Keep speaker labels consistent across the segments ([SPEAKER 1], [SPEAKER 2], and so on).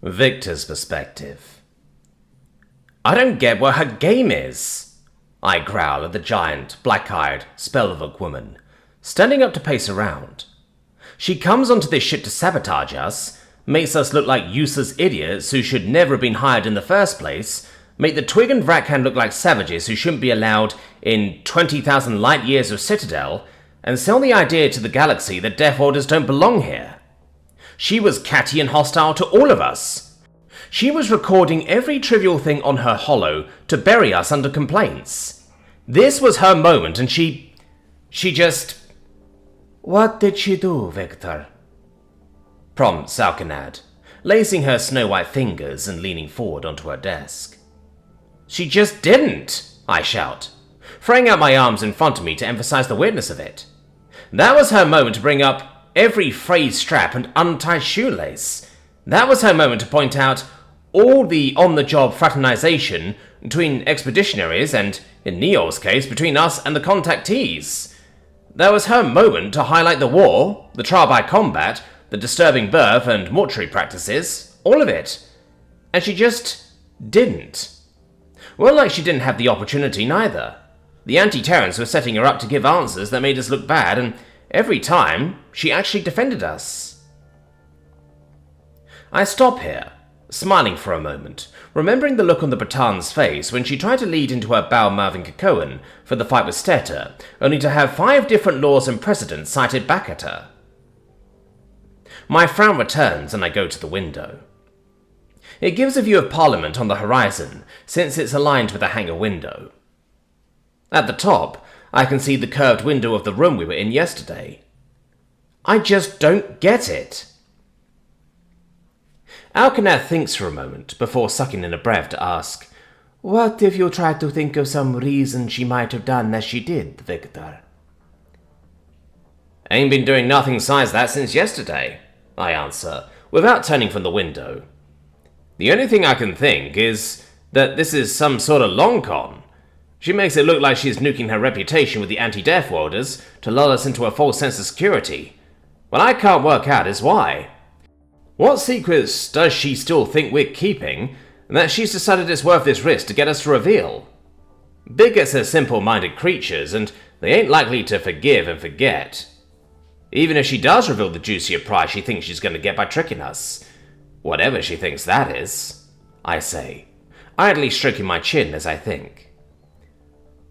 [SPEAKER 1] Victor's perspective. I don't get what her game is, I growl at the giant, black-eyed, spell-of-a woman, standing up to pace around. She comes onto this ship to sabotage us, makes us look like useless idiots who should never have been hired in the first place, make the Twig and Vrakhand look like savages who shouldn't be allowed in 20,000 light years of Citadel, and sell the idea to the galaxy that Death Orders don't belong here. She was catty and hostile to all of us. She was recording every trivial thing on her holo to bury us under complaints. This was her moment, and she just... What did she do, Victor? Prompts Salkinad, lacing her snow-white fingers and leaning forward onto her desk. She just didn't, I shout, throwing out my arms in front of me to emphasize the weirdness of it. That was her moment to bring up every frayed strap and untied shoelace. That was her moment to point out all the on-the-job fraternization between expeditionaries and, in Neo's case, between us and the contactees. That was her moment to highlight the war, the trial by combat, the disturbing birth and mortuary practices, all of it. And she just didn't. Well, like she didn't have the opportunity neither. The anti-Terrans were setting her up to give answers that made us look bad, and every time, she actually defended us. I stop here, smiling for a moment, remembering the look on the Batan's face when she tried to lead into her bow-mouthing Kakoan for the fight with Stetter, only to have 5 different laws and precedents cited back at her. My frown returns and I go to the window. It gives a view of Parliament on the horizon, since it's aligned with a hangar window. At the top, I can see the curved window of the room we were in yesterday. I just don't get it. Alkanath thinks for a moment before sucking in a breath to ask, What if you tried to think of some reason she might have done as she did, Victor? Ain't been doing nothing besides that since yesterday, I answer, without turning from the window. The only thing I can think is that this is some sort of long con. She makes it look like she's nuking her reputation with the anti-Death Warders to lull us into a false sense of security. What I can't work out is why. What secrets does she still think we're keeping, and that she's decided it's worth this risk to get us to reveal? Bigots are simple-minded creatures, and they ain't likely to forgive and forget. Even if she does reveal the juicier prize she thinks she's going to get by tricking us. Whatever she thinks that is, I say, idly stroking my chin as I think.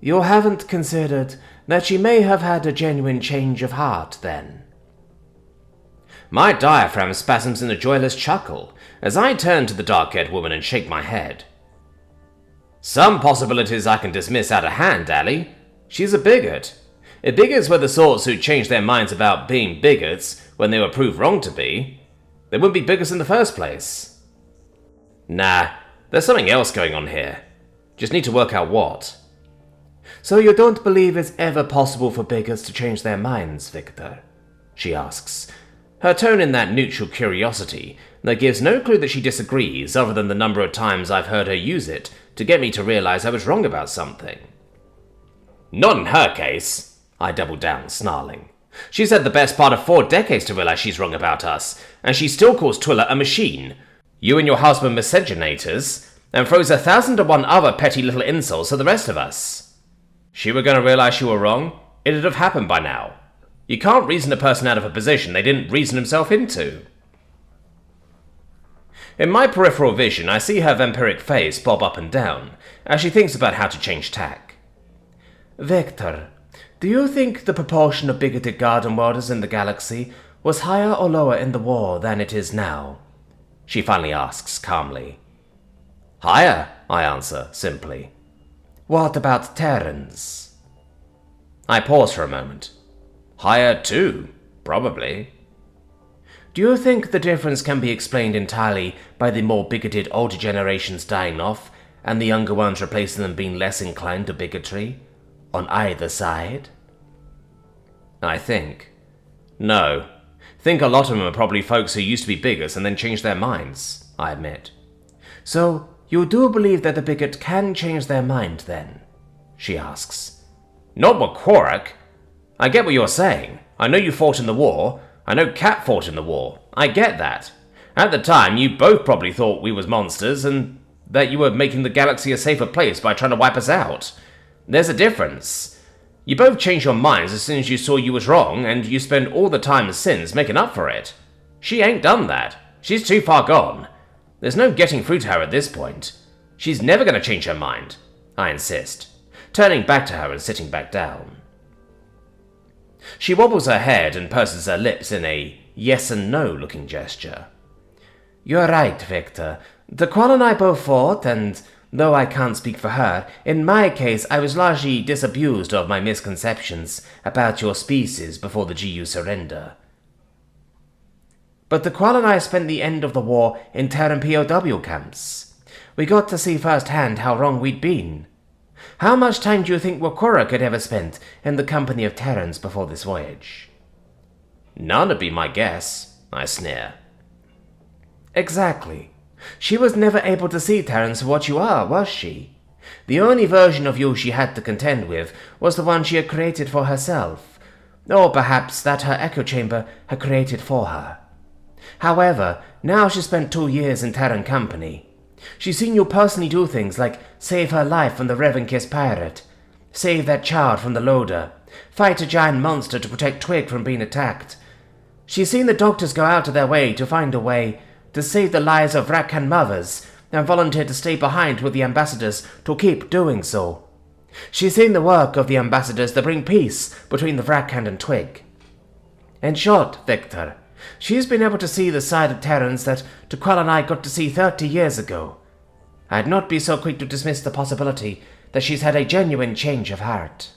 [SPEAKER 1] You haven't considered that she may have had a genuine change of heart, then? My diaphragm spasms in a joyless chuckle as I turn to the dark-haired woman and shake my head. Some possibilities I can dismiss out of hand, Allie. She's a bigot. If bigots were the sorts who changed their minds about being bigots when they were proved wrong to be, they wouldn't be bigots in the first place. Nah, there's something else going on here. Just need to work out what. So you don't believe it's ever possible for bigots to change their minds, Victor? She asks, her tone in that neutral curiosity that gives no clue that she disagrees other than the number of times I've heard her use it to get me to realize I was wrong about something. Not in her case, I doubled down, snarling. She's had the best part of 4 decades to realize she's wrong about us, and she still calls Twiller a machine, you and your husband miscegenators, and throws 1,001 other petty little insults to the rest of us. She were going to realize you were wrong, it'd have happened by now. You can't reason a person out of a position they didn't reason himself into. In my peripheral vision, I see her vampiric face bob up and down as she thinks about how to change tack. Victor, do you think the proportion of bigoted garden warders in the galaxy was higher or lower in the war than it is now? She finally asks calmly. Higher, I answer simply. What about Terns? I pause for a moment. Higher too, probably. Do you think the difference can be explained entirely by the more bigoted older generations dying off, and the younger ones replacing them being less inclined to bigotry? On either side? I think. No. Think a lot of them are probably folks who used to be bigots and then changed their minds, I admit. So, you do believe that the bigot can change their mind, then? She asks. Not McQuarrick. I get what you're saying. I know you fought in the war. I know Cat fought in the war. I get that. At the time, you both probably thought we was monsters and that you were making the galaxy a safer place by trying to wipe us out. There's a difference. You both changed your minds as soon as you saw you was wrong, and you spent all the time since making up for it. She ain't done that. She's too far gone. There's no getting through to her at this point. She's never going to change her mind, I insist, turning back to her and sitting back down. She wobbles her head and purses her lips in a yes and no looking gesture. You're right, Victor. The Qual and I both fought, and though I can't speak for her, in my case I was largely disabused of my misconceptions about your species before the GU surrender. But the Qual and I spent the end of the war in Terran POW camps. We got to see firsthand how wrong we'd been. How much time do you think Wakura could ever spent in the company of Terrans before this voyage? None'd be my guess, I sneer. Exactly. She was never able to see Terrans for what you are, was she? The only version of you she had to contend with was the one she had created for herself, or perhaps that her echo chamber had created for her. However, now she's spent 2 years in Terran company. She's seen you personally do things like save her life from the Revankiss pirate, save that child from the loader, fight a giant monster to protect Twig from being attacked. She's seen the doctors go out of their way to find a way to save the lives of Rakhan mothers and volunteered to stay behind with the ambassadors to keep doing so. She's seen the work of the ambassadors to bring peace between the Rakhan and Twig. In short, Victor, she's been able to see the side of Terrans that Tuqual and I got to see 30 years ago. I'd not be so quick to dismiss the possibility that she's had a genuine change of heart.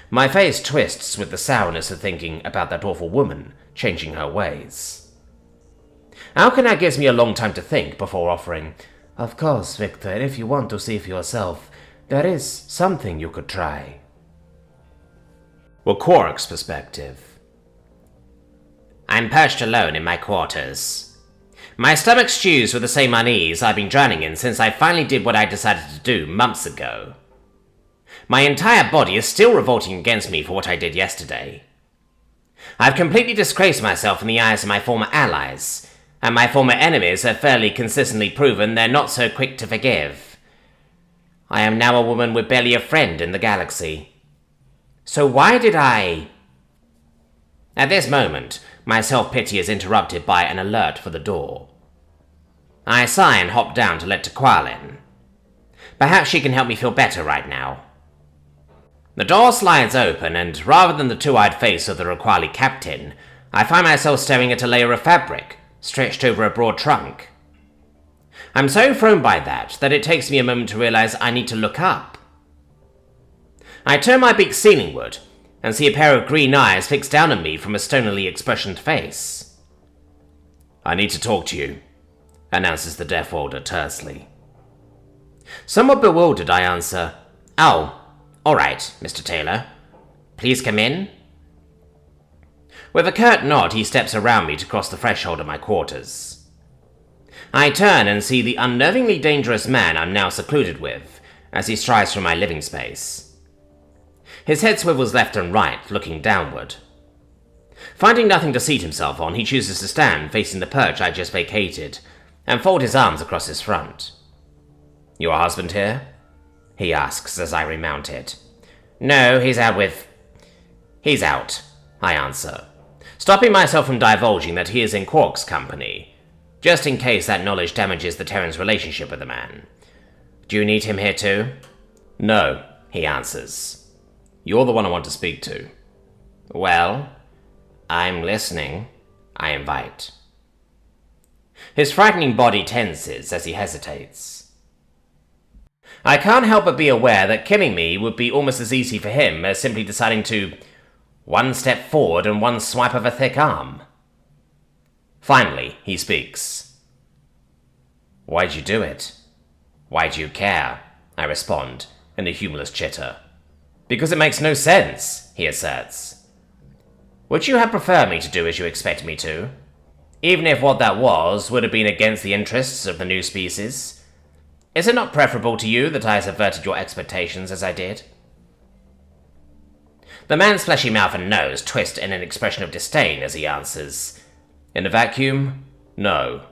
[SPEAKER 1] My face twists with the sourness of thinking about that awful woman changing her ways. Alkanac gives me a long time to think before offering, Of course, Victor, if you want to see for yourself, there is something you could try. Terns Perspective. I'm perched alone in my quarters. My stomach stews with the same unease I've been drowning in since I finally did what I decided to do months ago. My entire body is still revolting against me for what I did yesterday. I've completely disgraced myself in the eyes of my former allies, and my former enemies have fairly consistently proven they're not so quick to forgive. I am now a woman with barely a friend in the galaxy. So why did I... At this moment, my self-pity is interrupted by an alert for the door. I sigh and hop down to let Tuqual in. Perhaps she can help me feel better right now. The door slides open, and rather than the two-eyed face of the Requali captain, I find myself staring at a layer of fabric, stretched over a broad trunk. I'm so thrown by that it takes me a moment to realize I need to look up. I turn my beak ceilingward, and see a pair of green eyes fixed down at me from a stonily expressioned face. I need to talk to you, announces the Death Warder tersely. Somewhat bewildered, I answer, Oh, all right, Mr. Taylor. Please come in. With a curt nod, he steps around me to cross the threshold of my quarters. I turn and see the unnervingly dangerous man I'm now secluded with, as he strides from my living space. His head swivels left and right, looking downward. Finding nothing to seat himself on, he chooses to stand facing the perch I just vacated, and fold his arms across his front. Your husband here? He asks as I remount it. No, he's out, I answer, stopping myself from divulging that he is in Quark's company, just in case that knowledge damages the Terran's relationship with the man. Do you need him here too? No, he answers. You're the one I want to speak to. Well, I'm listening, I invite. His frightening body tenses as he hesitates. I can't help but be aware that killing me would be almost as easy for him as simply deciding to one step forward and one swipe of a thick arm. Finally, he speaks. Why'd you do it? Why do you care? I respond, in a humorless chitter. Because it makes no sense, he asserts. Would you have preferred me to do as you expected me to? Even if what that was would have been against the interests of the new species? Is it not preferable to you that I subverted your expectations as I did? The man's fleshy mouth and nose twist in an expression of disdain as he answers, In a vacuum? No.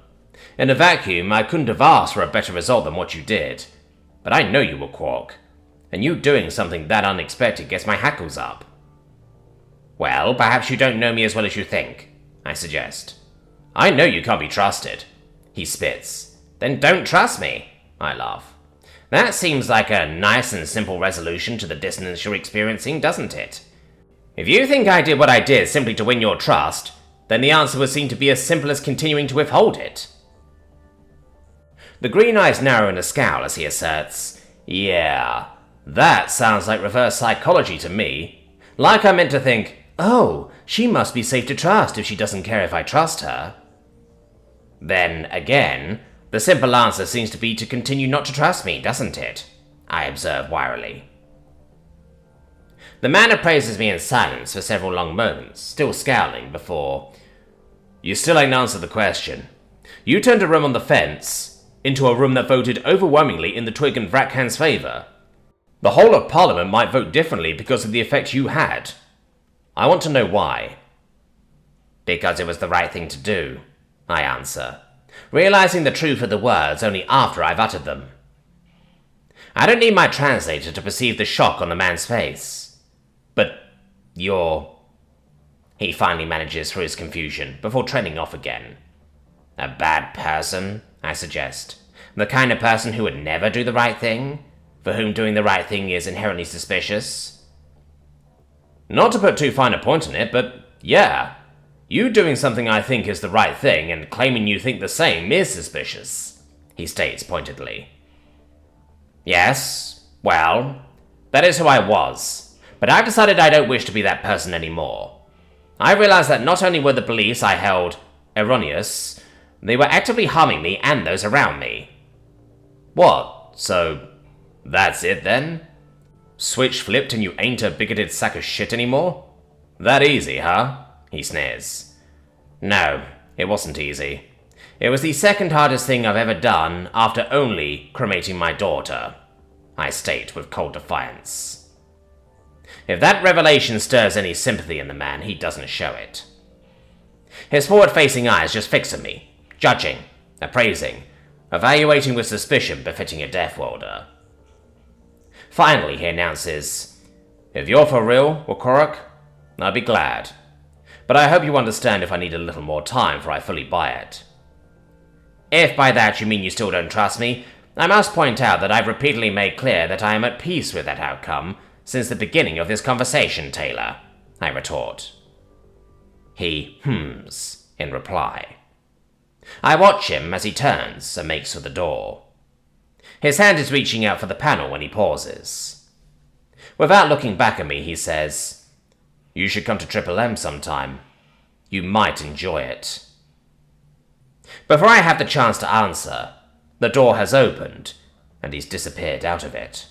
[SPEAKER 1] In a vacuum, I couldn't have asked for a better result than what you did. But I know you were Quark, and you doing something that unexpected gets my hackles up. Well, perhaps you don't know me as well as you think, I suggest. I know you can't be trusted. He spits. Then don't trust me, I laugh. That seems like a nice and simple resolution to the dissonance you're experiencing, doesn't it? If you think I did what I did simply to win your trust, then the answer would seem to be as simple as continuing to withhold it. The green eyes narrow in a scowl as he asserts, Yeah, that sounds like reverse psychology to me. Like I'm meant to think, oh, she must be safe to trust if she doesn't care if I trust her. Then, again, the simple answer seems to be to continue not to trust me, doesn't it? I observe wirily. The man appraises me in silence for several long moments, still scowling before... You still ain't answered the question. You turned a room on the fence into a room that voted overwhelmingly in the Twig and Vratkan's favour. The whole of Parliament might vote differently because of the effect you had. I want to know why. Because it was the right thing to do, I answer, realizing the truth of the words only after I've uttered them. I don't need my translator to perceive the shock on the man's face. But you're... He finally manages through his confusion before trailing off again. A bad person, I suggest. The kind of person who would never do the right thing? For whom doing the right thing is inherently suspicious? Not to put too fine a point on it, but yeah. You doing something I think is the right thing and claiming you think the same is suspicious, he states pointedly. Yes, well, that is who I was, but I've decided I don't wish to be that person anymore. I realized that not only were the beliefs I held erroneous, they were actively harming me and those around me. What, so that's it then? Switch flipped and you ain't a bigoted sack of shit anymore? That easy, huh? He sneers. No, it wasn't easy. It was the second hardest thing I've ever done after only cremating my daughter, I state with cold defiance. If that revelation stirs any sympathy in the man, he doesn't show it. His forward-facing eyes just fix at me, judging, appraising, evaluating with suspicion befitting a Death Worlder. Finally, he announces, If you're for real, Wakorok, I'd be glad. But I hope you understand if I need a little more time before I fully buy it. If by that you mean you still don't trust me, I must point out that I've repeatedly made clear that I am at peace with that outcome since the beginning of this conversation, Taylor, I retort. He hums in reply. I watch him as he turns and makes for the door. His hand is reaching out for the panel when he pauses. Without looking back at me, he says, You should come to Triple M sometime. You might enjoy it. Before I have the chance to answer, the door has opened, and he's disappeared out of it.